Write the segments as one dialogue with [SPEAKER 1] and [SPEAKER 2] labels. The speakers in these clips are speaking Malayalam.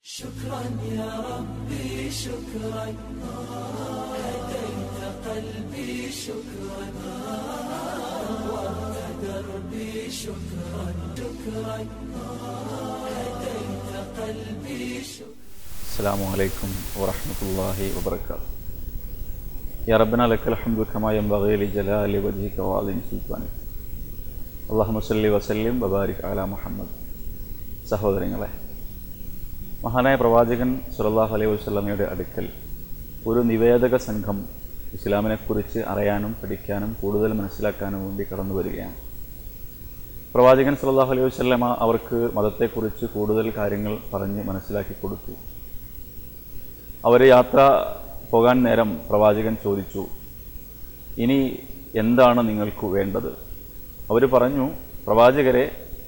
[SPEAKER 1] شكرا يا ربي شكرا هديت قلبي شكرا نورت دربي شكرا شكرا هديت قلبي شكرا.
[SPEAKER 2] السلام عليكم ورحمة الله وبركاته. يا ربنا لك الحمد كما ينبغي لجلال وجهك وعظيم سلطانك. اللهم صل وسلم وبارك على محمد. സഹോദരങ്ങളെ, മഹാനായ പ്രവാചകൻ സല്ലല്ലാഹു അലൈഹി വസല്ലമയുടെ അടുക്കൽ ഒരു നിവേദക സംഘം ഇസ്ലാമിനെക്കുറിച്ച് അറിയാനും പഠിക്കാനും കൂടുതൽ മനസ്സിലാക്കാനും വേണ്ടി കടന്നു വരികയാണ്. പ്രവാചകൻ സല്ലല്ലാഹു അലൈഹി വസല്ലമ അവർക്ക് മതത്തെക്കുറിച്ച് കൂടുതൽ കാര്യങ്ങൾ പറഞ്ഞ് മനസ്സിലാക്കി കൊടുത്തു. അവർ യാത്ര പോകാൻ നേരം പ്രവാചകൻ ചോദിച്ചു, ഇനി എന്താണ് നിങ്ങൾക്ക് വേണ്ടത്? അവർ പറഞ്ഞു, പ്രവാചകരെ,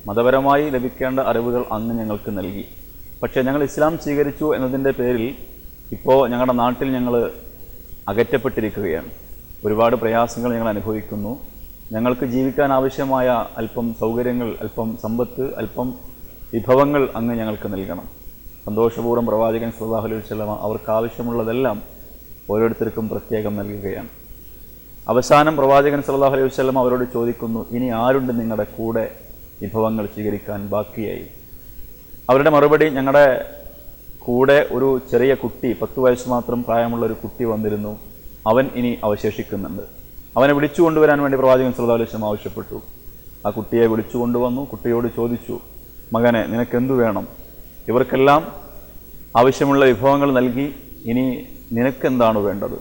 [SPEAKER 2] മതപരമായി ലഭിക്കേണ്ട അറിവുകൾ അങ്ങ് ഞങ്ങൾക്ക് നൽകി. പക്ഷേ ഞങ്ങൾ ഇസ്ലാം സ്വീകരിച്ചു എന്നതിൻ്റെ പേരിൽ ഇപ്പോൾ ഞങ്ങളുടെ നാട്ടിൽ ഞങ്ങൾ അകറ്റപ്പെട്ടിരിക്കുകയാണ്. ഒരുപാട് പ്രയാസങ്ങൾ ഞങ്ങൾ അനുഭവിക്കുന്നു. ഞങ്ങൾക്ക് ജീവിക്കാൻ ആവശ്യമായ അല്പം സൗകര്യങ്ങൾ, അല്പം സമ്പത്ത്, അല്പം വിഭവങ്ങൾ അങ്ങ് ഞങ്ങൾക്ക് നൽകണം. സന്തോഷപൂർവ്വം പ്രവാചകൻ സല്ലല്ലാഹു അലൈഹി വസല്ലമ അവർക്ക് ആവശ്യമുള്ളതെല്ലാം ഓരോരുത്തർക്കും പ്രത്യേകം നൽകുകയാണ്. അവസാനം പ്രവാചകൻ സല്ലല്ലാഹു അലൈഹി വസല്ലമ അവരോട് ചോദിക്കുന്നു, ഇനി ആരുണ്ട് നിങ്ങളുടെ കൂടെ വിഭവങ്ങൾ സ്വീകരിക്കാൻ ബാക്കിയായി? അവരുടെ മറുപടി, ഞങ്ങളുടെ കൂടെ ഒരു ചെറിയ കുട്ടി, 10 വയസ്സ് മാത്രം പ്രായമുള്ള ഒരു കുട്ടി വന്നിരുന്നു, അവൻ ഇനി അവശേഷിക്കുന്നുണ്ട്. അവനെ വിളിച്ചു കൊണ്ടുവരാൻ വേണ്ടി പ്രവാചകൻ സല്ലല്ലാഹു അലൈഹി വസല്ലം ആവശ്യപ്പെട്ടു. ആ കുട്ടിയെ വിളിച്ചു കൊണ്ടുവന്നു. കുട്ടിയോട് ചോദിച്ചു, മകനെ, നിനക്കെന്തു വേണം? ഇവർക്കെല്ലാം ആവശ്യമുള്ള വിഭവങ്ങൾ നൽകി, ഇനി നിനക്കെന്താണ് വേണ്ടത്?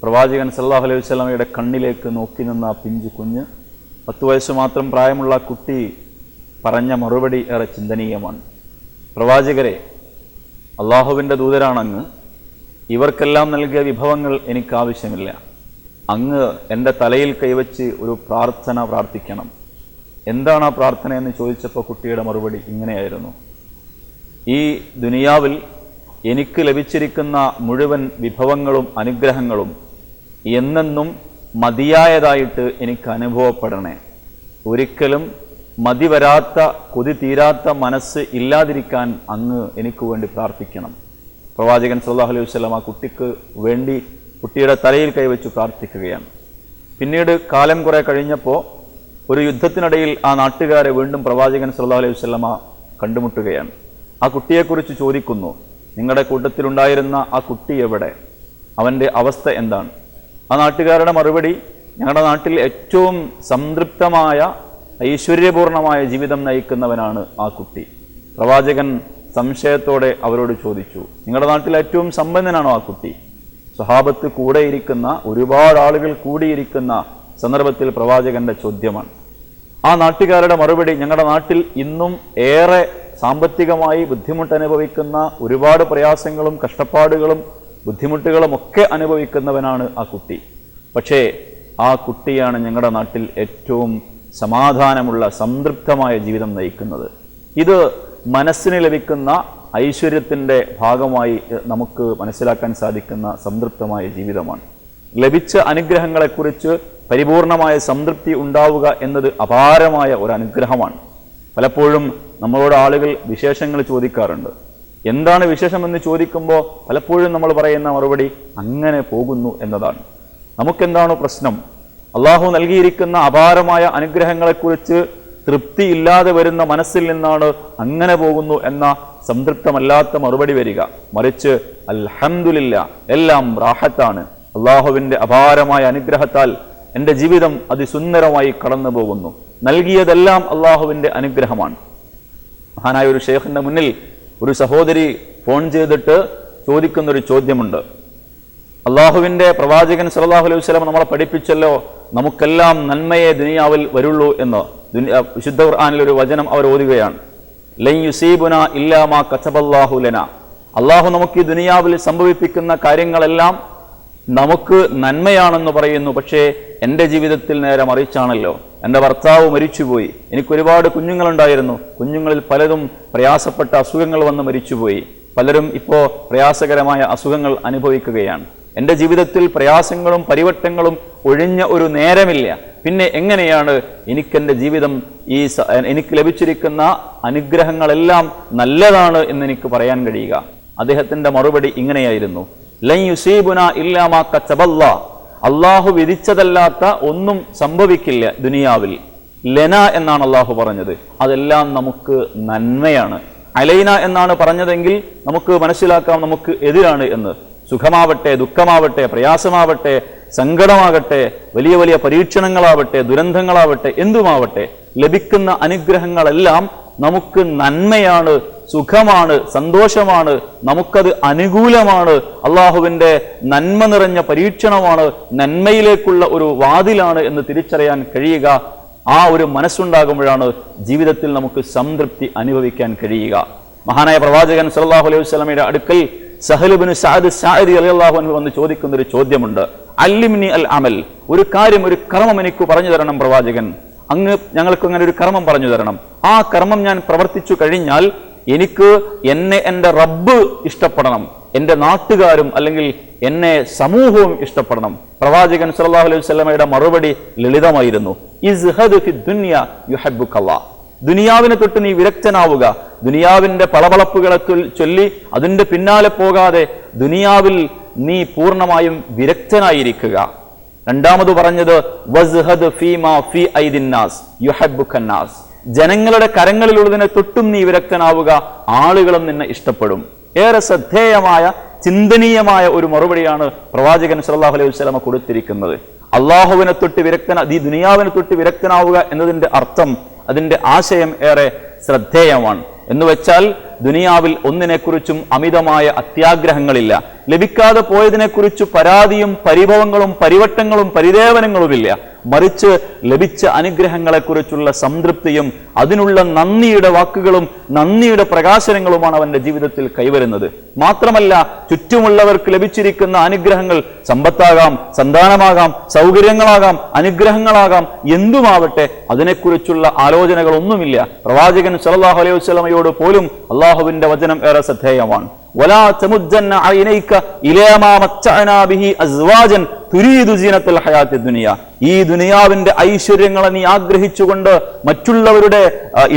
[SPEAKER 2] പ്രവാചകൻ സല്ലല്ലാഹു അലൈഹി വസല്ലമയുടെ കണ്ണിലേക്ക് നോക്കി നിന്ന ആ പിഞ്ചു കുഞ്ഞ്, 10 വയസ്സ് മാത്രം പ്രായമുള്ള കുട്ടി പറഞ്ഞ മറുപടി ഏറെ ചിന്തനീയമാണ്. പ്രവാചകരെ, അള്ളാഹുവിൻ്റെ ദൂതരാണങ്ങ്. ഇവർക്കെല്ലാം നൽകിയ വിഭവങ്ങൾ എനിക്കാവശ്യമില്ല. അങ്ങ് എൻ്റെ തലയിൽ കൈവച്ച് ഒരു പ്രാർത്ഥന പ്രാർത്ഥിക്കണം. എന്താണ് ആ പ്രാർത്ഥന എന്ന് ചോദിച്ചപ്പോൾ കുട്ടിയുടെ മറുപടി ഇങ്ങനെയായിരുന്നു, ഈ ദുനിയാവിൽ എനിക്ക് ലഭിച്ചിരിക്കുന്ന മുഴുവൻ വിഭവങ്ങളും അനുഗ്രഹങ്ങളും എന്നെന്നും മതിയായതായിട്ട് എനിക്ക് അനുഭവപ്പെടണേ. ഒരിക്കലും മതി വരാത്ത, കൊതി തീരാത്ത മനസ്സ് ഇല്ലാതിരിക്കാൻ അങ്ങ് എനിക്ക് വേണ്ടി പ്രാർത്ഥിക്കണം. പ്രവാചകൻ സല്ലല്ലാഹു അലൈഹി വസല്ലം ആ കുട്ടിക്ക് വേണ്ടി കുട്ടിയുടെ തലയിൽ കൈവച്ച് പ്രാർത്ഥിക്കുകയാണ്. പിന്നീട് കാലം കുറെ കഴിഞ്ഞപ്പോൾ ഒരു യുദ്ധത്തിനിടയിൽ ആ നാട്ടുകാരെ വീണ്ടും പ്രവാചകൻ സല്ലല്ലാഹു അലൈഹി വസല്ലം കണ്ടുമുട്ടുകയാണ്. ആ കുട്ടിയെക്കുറിച്ച് ചോദിക്കുന്നു, നിങ്ങളുടെ കൂട്ടത്തിലുണ്ടായിരുന്ന ആ കുട്ടി എവിടെ? അവൻ്റെ അവസ്ഥ എന്താണ്? ആ നാട്ടുകാരുടെ മറുപടി, ഞങ്ങളുടെ നാട്ടിൽ ഏറ്റവും സംതൃപ്തമായ ഐശ്വര്യപൂർണമായ ജീവിതം നയിക്കുന്നവനാണ് ആ കുട്ടി. പ്രവാചകൻ സംശയത്തോടെ അവരോട് ചോദിച്ചു, നിങ്ങളുടെ നാട്ടിൽ ഏറ്റവും സമ്പന്നനാണോ ആ കുട്ടി? സ്വഹാബത്ത് കൂടെയിരിക്കുന്ന, ഒരുപാട് ആളുകൾ കൂടിയിരിക്കുന്ന സന്ദർഭത്തിൽ പ്രവാചകന്റെ ചോദ്യമാണ്. ആ നാട്ടുകാരുടെ മറുപടി, ഞങ്ങളുടെ നാട്ടിൽ ഇന്നും ഏറെ സാമ്പത്തികമായി ബുദ്ധിമുട്ട് അനുഭവിക്കുന്ന, ഒരുപാട് പ്രയാസങ്ങളും കഷ്ടപ്പാടുകളും ബുദ്ധിമുട്ടുകളും ഒക്കെ അനുഭവിക്കുന്നവനാണ് ആ കുട്ടി. പക്ഷേ ആ കുട്ടിയാണ് ഞങ്ങളുടെ നാട്ടിൽ ഏറ്റവും സമാധാനമുള്ള, സംതൃപ്തമായ ജീവിതം നയിക്കുന്നത്. ഇത് മനസ്സിന് ലഭിക്കുന്ന ഐശ്വര്യത്തിൻ്റെ ഭാഗമായി നമുക്ക് മനസ്സിലാക്കാൻ സാധിക്കുന്ന സംതൃപ്തമായ ജീവിതമാണ്. ലഭിച്ച അനുഗ്രഹങ്ങളെക്കുറിച്ച് പരിപൂർണമായ സംതൃപ്തി ഉണ്ടാവുക എന്നത് അപാരമായ ഒരു അനുഗ്രഹമാണ്. പലപ്പോഴും നമ്മളോട് ആളുകൾ വിശേഷങ്ങൾ ചോദിക്കാറുണ്ട്. എന്താണ് വിശേഷമെന്ന് ചോദിക്കുമ്പോൾ പലപ്പോഴും നമ്മൾ പറയുന്ന മറുപടി അങ്ങനെ പോകുന്നു എന്നതാണ്. നമുക്കെന്താണോ പ്രശ്നം? അള്ളാഹു നൽകിയിരിക്കുന്ന അപാരമായ അനുഗ്രഹങ്ങളെക്കുറിച്ച് തൃപ്തിയില്ലാതെ വരുന്ന മനസ്സിൽ നിന്നാണ് അങ്ങനെ പോകുന്നു എന്ന സംതൃപ്തമല്ലാത്ത മറുപടി വരിക. മറിച്ച് അൽഹംദുലില്ലാ, എല്ലാം റാഹത്താണ്, അള്ളാഹുവിൻ്റെ അപാരമായ അനുഗ്രഹത്താൽ എൻ്റെ ജീവിതം അതിസുന്ദരമായി കടന്നു പോകുന്നു, നൽകിയതെല്ലാം അള്ളാഹുവിൻ്റെ അനുഗ്രഹമാണ്. മഹാനായ ഒരു ഷെയ്ഖിൻ്റെ മുന്നിൽ ഒരു സഹോദരി ഫോൺ ചെയ്തിട്ട് ചോദിക്കുന്നൊരു ചോദ്യമുണ്ട്. അള്ളാഹുവിൻ്റെ പ്രവാചകൻ സല്ലല്ലാഹു അലൈഹി വസല്ലം നമ്മളെ പഠിപ്പിച്ചല്ലോ, നമുക്കെല്ലാം നന്മയെ ദുനിയാവിൽ വരുള്ളൂ എന്ന്. വിശുദ്ധ ഖുർആനിൽ ഒരു വചനം അവർ ഓതുകയാണ്, ലൻ യുസീബുനാ ഇല്ലാ മാ കതബല്ലാഹു ലനാ. അള്ളാഹു നമുക്ക് ഈ ദുനിയാവിൽ സംഭവിപ്പിക്കുന്ന കാര്യങ്ങളെല്ലാം നമുക്ക് നന്മയാണെന്ന് പറയുന്നു. പക്ഷേ എൻ്റെ ജീവിതത്തിൽ നേരെ മറിച്ചാണല്ലോ. എൻ്റെ ഭർത്താവ് മരിച്ചുപോയി, എനിക്കൊരുപാട് കുഞ്ഞുങ്ങളുണ്ടായിരുന്നു, കുഞ്ഞുങ്ങളിൽ പലതും പ്രയാസപ്പെട്ട അസുഖങ്ങൾ വന്ന് മരിച്ചുപോയി, പലരും ഇപ്പോൾ പ്രയാസകരമായ അസുഖങ്ങൾ അനുഭവിക്കുകയാണ്. എൻ്റെ ജീവിതത്തിൽ പ്രയാസങ്ങളും പരിവട്ടങ്ങളും ഒഴിഞ്ഞ ഒരു നേരമില്ല. പിന്നെ എങ്ങനെയാണ് എനിക്കെൻ്റെ ജീവിതം എനിക്ക് ലഭിച്ചിരിക്കുന്ന അനുഗ്രഹങ്ങളെല്ലാം നല്ലതാണ് എന്ന് എനിക്ക് പറയാൻ കഴിയുക? അദ്ദേഹത്തിന്റെ മറുപടി ഇങ്ങനെയായിരുന്നു: ലൻ യുസീബുനാ ഇല്ലാ മാ കതബല്ലാ, അള്ളാഹു വിധിച്ചതല്ലാത്ത ഒന്നും സംഭവിക്കില്ല ദുനിയാവിൽ. ലന എന്നാണ് അള്ളാഹു പറഞ്ഞത്, അതെല്ലാം നമുക്ക് നന്മയാണ്. അലൈന എന്നാണ് പറഞ്ഞതെങ്കിൽ നമുക്ക് മനസ്സിലാക്കാം നമുക്ക് എതിരാണ് എന്ന്. സുഖമാവട്ടെ, ദുഃഖമാവട്ടെ, പ്രയാസമാവട്ടെ, സങ്കടമാകട്ടെ, വലിയ വലിയ പരീക്ഷണങ്ങളാവട്ടെ, ദുരന്തങ്ങളാവട്ടെ, എന്തുമാവട്ടെ, ലഭിക്കുന്ന അനുഗ്രഹങ്ങളെല്ലാം നമുക്ക് നന്മയാണ്, സുഖമാണ്, സന്തോഷമാണ്, നമുക്കത് അനുകൂലമാണ്, അള്ളാഹുവിൻ്റെ നന്മ നിറഞ്ഞ പരീക്ഷണമാണ്, നന്മയിലേക്കുള്ള ഒരു വാതിലാണ് എന്ന് തിരിച്ചറിയാൻ കഴിയുക. ആ ഒരു മനസ്സുണ്ടാകുമ്പോഴാണ് ജീവിതത്തിൽ നമുക്ക് സംതൃപ്തി അനുഭവിക്കാൻ കഴിയുക. മഹാനായ പ്രവാചകൻ സല്ലല്ലാഹു അലൈഹി വസല്ലമയുടെ അടുക്കൽ സഹൽ ഇബ്നു സഅദ് സാഇദി റളിയല്ലാഹു അൻഹു വന്ന് ചോദിക്കുന്ന ഒരു ചോദ്യമുണ്ട്: അല്ലിംനി അൽ അമൽ, ഒരു കാര്യം, ഒരു കർമ്മം എനിക്ക് പറഞ്ഞു തരണം പ്രവാചകൻ. അങ്ങ് ഞങ്ങൾക്ക് അങ്ങനെ ഒരു കർമ്മം പറഞ്ഞു തരണം. ആ കർമ്മം ഞാൻ പ്രവർത്തിച്ചു കഴിഞ്ഞാൽ എനിക്ക് എന്നെ എൻ്റെ റബ്ബ് ഇഷ്ടപ്പെടണം, എൻ്റെ നാട്ടുകാരും അല്ലെങ്കിൽ എന്നെ സമൂഹവും ഇഷ്ടപ്പെടണം. പ്രവാചകൻ സല്ലല്ലാഹു അലൈഹി വസല്ലമയുടെ മറുപടി ലളിതമായിരുന്നു: ഇസ്ഹദ് ഫി ദുനിയ യുഹബ്ബുകല്ലാഹ്, ദുനിയാവിനെ തൊട്ട് നീ വിരക്തനാവുക. ദുനിയാവിന്റെ പളപളപ്പുകളെ ചൊല്ലി അതിന്റെ പിന്നാലെ പോകാതെ ദുനിയാവിൽ നീ പൂർണ്ണമായും വിരക്തനായിരിക്കുക. രണ്ടാമത് പറഞ്ഞത് വസ്ഹദ് ഫീമാ ഫീ ഐദിന്നാസ് യുഹബ്ബുകന്നാസ്, ജനങ്ങളുടെ കരങ്ങളിലുള്ളതിനെ തൊട്ടും നീ വിരക്തനാവുക, ആളുകളും നിന്നെ ഇഷ്ടപ്പെടും. ഏറെ ശ്രദ്ധേയമായ ചിന്തനീയമായ ഒരു മറുപടിയാണ് പ്രവാചകൻ സല്ലല്ലാഹു അലൈഹി വസല്ലമ കൊടുത്തിരിക്കുന്നത്. അള്ളാഹുവിനെ തൊട്ട് ഈ ദുനിയാവിനെ തൊട്ട് വിരക്തനാവുക എന്നതിന്റെ അർത്ഥം, അതിന്റെ ആശയം ഏറെ ശ്രദ്ധേയമാണ്. എന്ന് വെച്ചാൽ ദുനിയാവിൽ ഒന്നിനെക്കുറിച്ചും അമിതമായ അത്യാഗ്രഹങ്ങളില്ല. ലഭിക്കാതെ പോയതിനെക്കുറിച്ച് പരാതിയും പരിഭവങ്ങളും പരിവട്ടങ്ങളും പരിദേവനങ്ങളുമില്ല. മറിച്ച് ലഭിച്ച അനുഗ്രഹങ്ങളെക്കുറിച്ചുള്ള സംതൃപ്തിയും അതിനുള്ള നന്ദിയുടെ വാക്കുകളും നന്ദിയുടെ പ്രകാശനങ്ങളുമാണ് അവന്റെ ജീവിതത്തിൽ കൈവരുന്നത്. മാത്രമല്ല, ചുറ്റുമുള്ളവർക്ക് ലഭിച്ചിരിക്കുന്ന അനുഗ്രഹങ്ങൾ സമ്പത്താകാം, സന്താനമാകാം, സൗകര്യങ്ങളാകാം, അനുഗ്രഹങ്ങളാകാം, എന്തുമാവട്ടെ, അതിനെക്കുറിച്ചുള്ള ആലോചനകളൊന്നുമില്ല. പ്രവാചകൻ സല്ലല്ലാഹു അലൈഹി വസല്ലമയോട് പോലും അള്ളാഹുവിന്റെ വചനം ഏറെ ശ്രദ്ധേയമാണ്: വലാ തമുദ്ദന്ന ഐനൈക ഇലാ മാ മത്തഅനാ ബിഹി അസ്വാജൻ തുരീദു സീനത്തൽ ഹയാത്തിദ് ദുനിയ, ഈ ദുനിയാവിന്റെ ഐശ്വര്യങ്ങളെ നീ ആഗ്രഹിച്ചുകൊണ്ട് മറ്റുള്ളവരുടെ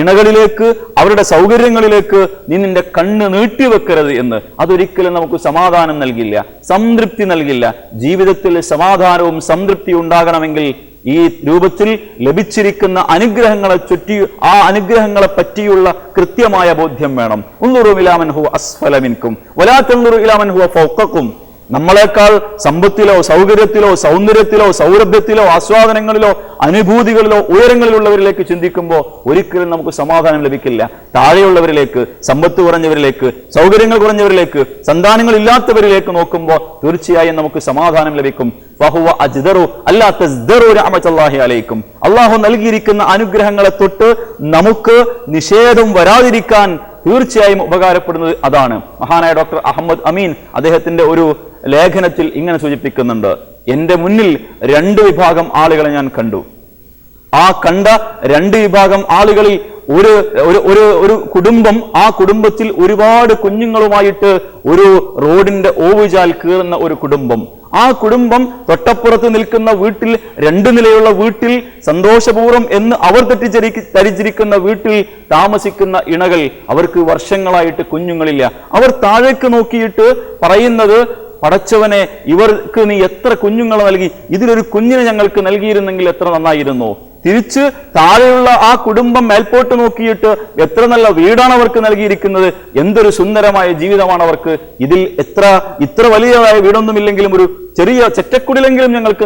[SPEAKER 2] ഇണകളിലേക്ക്, അവരുടെ സൗകര്യങ്ങളിലേക്ക് നീ നിന്റെ കണ്ണ് നീട്ടിവെക്കരുത് എന്ന്. അതൊരിക്കലും നമുക്ക് സമാധാനം നൽകില്ല, സംതൃപ്തി നൽകില്ല. ജീവിതത്തിൽ സമാധാനവും സംതൃപ്തി ഉണ്ടാകണമെങ്കിൽ ഈ രൂപത്തിൽ ലഭിച്ചിരിക്കുന്ന അനുഗ്രഹങ്ങളെ ചുറ്റി ആ അനുഗ്രഹങ്ങളെ പറ്റിയുള്ള കൃത്യമായ ബോധ്യം വേണം. ഉൻദുറു ഇലാ മൻ ഹുവ അസ്ഫല മിൻകും വലാ തൻദുറു ഇലാ മൻ ഹുവ ഫൗഖക്കും, നമ്മളെക്കാൾ സമ്പത്തിലോ സൗകര്യത്തിലോ സൗന്ദര്യത്തിലോ സൗരഭ്യത്തിലോ ആസ്വാദനങ്ങളിലോ അനുഭൂതികളിലോ ഉയരങ്ങളിലുള്ളവരിലേക്ക് ചിന്തിക്കുമ്പോൾ ഒരിക്കലും നമുക്ക് സമാധാനം ലഭിക്കില്ല. താഴെയുള്ളവരിലേക്ക്, സമ്പത്ത് കുറഞ്ഞവരിലേക്ക്, സൗകര്യങ്ങൾ കുറഞ്ഞവരിലേക്ക്, സന്താനങ്ങൾ ഇല്ലാത്തവരിലേക്ക് നോക്കുമ്പോൾ തീർച്ചയായും നമുക്ക് സമാധാനം ലഭിക്കും. ഫഹുവ അജ്ദറു അല്ലാ തസ്ദറു റഹ്മത്തുള്ളാഹി അലൈക്കും, അള്ളാഹു നൽകിയിരിക്കുന്ന അനുഗ്രഹങ്ങളെ തൊട്ട് നമുക്ക് നിഷേധം വരാതിരിക്കാൻ തീർച്ചയായും ഉപകാരപ്പെടുന്നത് അതാണ്. മഹാനായ ഡോക്ടർ അഹമ്മദ് അമീൻ അദ്ദേഹത്തിന്റെ ഒരു ലേഖനത്തിൽ ഇങ്ങനെ സൂചിപ്പിക്കുന്നുണ്ട്: എന്റെ മുന്നിൽ 2 വിഭാഗം ആളുകളെ ഞാൻ കണ്ടു. ആ കണ്ട 2 വിഭാഗം ആളുകളിൽ ഒരു കുടുംബം, ആ കുടുംബത്തിൽ ഒരുപാട് കുഞ്ഞുങ്ങളുമായിട്ട് ഒരു റോഡിന്റെ ഓവുചാൽ കീറുന്ന ഒരു കുടുംബം. ആ കുടുംബം തൊട്ടപ്പുറത്ത് നിൽക്കുന്ന വീട്ടിൽ, 2 നിലയുള്ള വീട്ടിൽ സന്തോഷപൂർവ്വം എന്ന് അവർ ധരിച്ചിരിക്കുന്ന വീട്ടിൽ താമസിക്കുന്ന ഇണകൾ, അവർക്ക് വർഷങ്ങളായിട്ട് കുഞ്ഞുങ്ങളില്ല. അവർ താഴേക്ക് നോക്കിയിട്ട് പറയുന്നത്: പടച്ചവനെ, ഇവർക്ക് നീ എത്ര കുഞ്ഞുങ്ങളെ നൽകി, ഇതിലൊരു കുഞ്ഞിനെ ഞങ്ങൾക്ക് നൽകിയിരുന്നെങ്കിൽ എത്ര നന്നായിരുന്നു. തിരിച്ച് താഴെയുള്ള ആ കുടുംബം മേൽപോട്ട് നോക്കിയിട്ട് എത്ര നല്ല വീടാണ് അവർക്ക് നൽകിയിരിക്കുന്നത്, എന്തൊരു സുന്ദരമായ ജീവിതമാണ് അവർക്ക്, ഇതിൽ ഇത്ര വലിയതായ വീടൊന്നുമില്ലെങ്കിലും ഒരു ചെറിയ ചെറ്റക്കുടിലെങ്കിലും ഞങ്ങൾക്ക്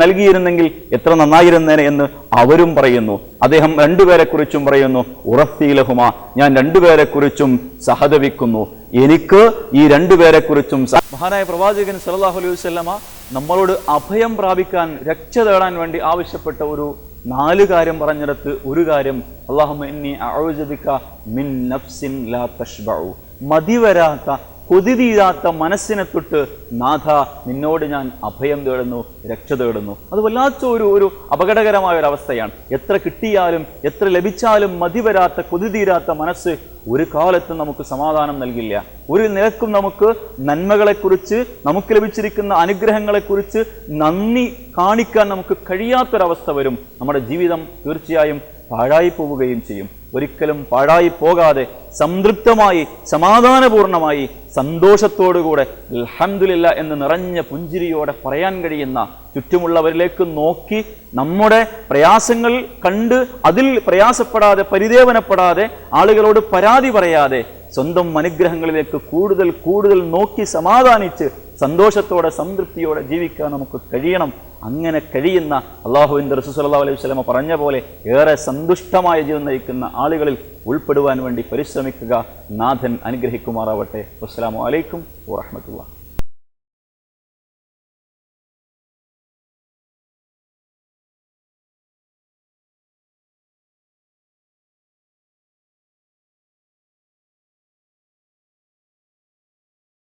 [SPEAKER 2] നൽകിയിരുന്നെങ്കിൽ എത്ര നന്നായിരുന്നേനെ എന്ന് അവരും പറയുന്നു. അദ്ദേഹം 2 പേരെ കുറിച്ചും പറയുന്നു: ഉറഫീലഹുമ, ഞാൻ 2 പേരെ കുറിച്ചും സഹതപിക്കുന്നു, എനിക്ക് ഈ 2 പേരെ കുറിച്ചും. മഹാനായ പ്രവാചകൻ സല്ലല്ലാഹു അലൈഹി വസല്ലമ നമ്മളോട് അഭയം പ്രാപിക്കാൻ, രക്ഷ തേടാൻ വേണ്ടി ആവശ്യപ്പെട്ട ഒരു 4 കാര്യം പറഞ്ഞിടത്ത് ഒരു കാര്യം: അല്ലാഹുമ്മ ഇന്നി അഊദു ബിക മിൻ നഫ്സിൻ ലാ തശ്ബഉ, മതിവരാത്ത കൊതി തീരാത്ത മനസ്സിനെ തൊട്ട് നാഥ നിന്നോട് ഞാൻ അഭയം തേടുന്നു, രക്ഷ തേടുന്നു. അത് വല്ലാത്ത ഒരു അപകടകരമായ ഒരു അവസ്ഥയാണ്. എത്ര കിട്ടിയാലും എത്ര ലഭിച്ചാലും മതി വരാത്ത കൊതി തീരാത്ത മനസ്സ് ഒരു കാലത്തും നമുക്ക് സമാധാനം നൽകില്ല. ഒരു നിലക്കും നമുക്ക് നന്മകളെക്കുറിച്ച്, നമുക്ക് ലഭിച്ചിരിക്കുന്ന അനുഗ്രഹങ്ങളെക്കുറിച്ച് നന്ദി കാണിക്കാൻ നമുക്ക് കഴിയാത്തൊരവസ്ഥ വരും. നമ്മുടെ ജീവിതം തീർച്ചയായും പാഴായി പോവുകയും ചെയ്യും. ഒരിക്കലും പാഴായി പോകാതെ സംതൃപ്തമായി സമാധാനപൂർണമായി സന്തോഷത്തോടുകൂടെ അൽഹംദുലില്ലാ എന്ന് നിറഞ്ഞ പുഞ്ചിരിയോടെ പറയാൻ കഴിയുന്ന, ചുറ്റുമുള്ളവരിലേക്ക് നോക്കി നമ്മുടെ പ്രയാസങ്ങൾ കണ്ട് അതിൽ പ്രയാസപ്പെടാതെ പരിദേവനപ്പെടാതെ ആളുകളോട് പരാതി പറയാതെ സ്വന്തം അനുഗ്രഹങ്ങളിലേക്ക് കൂടുതൽ കൂടുതൽ നോക്കി സമാധാനിച്ച് സന്തോഷത്തോടെ സംതൃപ്തിയോടെ ജീവിക്കാൻ നമുക്ക് കഴിയണം. അങ്ങനെ കഴിയുന്ന അല്ലാഹുവിൻ്റെ റസൂൽ സ്വല്ലല്ലാഹു അലൈഹി വസല്ലം പറഞ്ഞ പോലെ ഏറെ സന്തുഷ്ടമായ ജീവിതം നയിക്കുന്ന ആളുകളിൽ ഉൾപ്പെടുവാൻ വേണ്ടി പരിശ്രമിക്കുക. നാഥൻ അനുഗ്രഹിക്കുമാറാവട്ടെ. അസ്സലാമു അലൈക്കും വറഹ്മത്തുള്ളാഹി.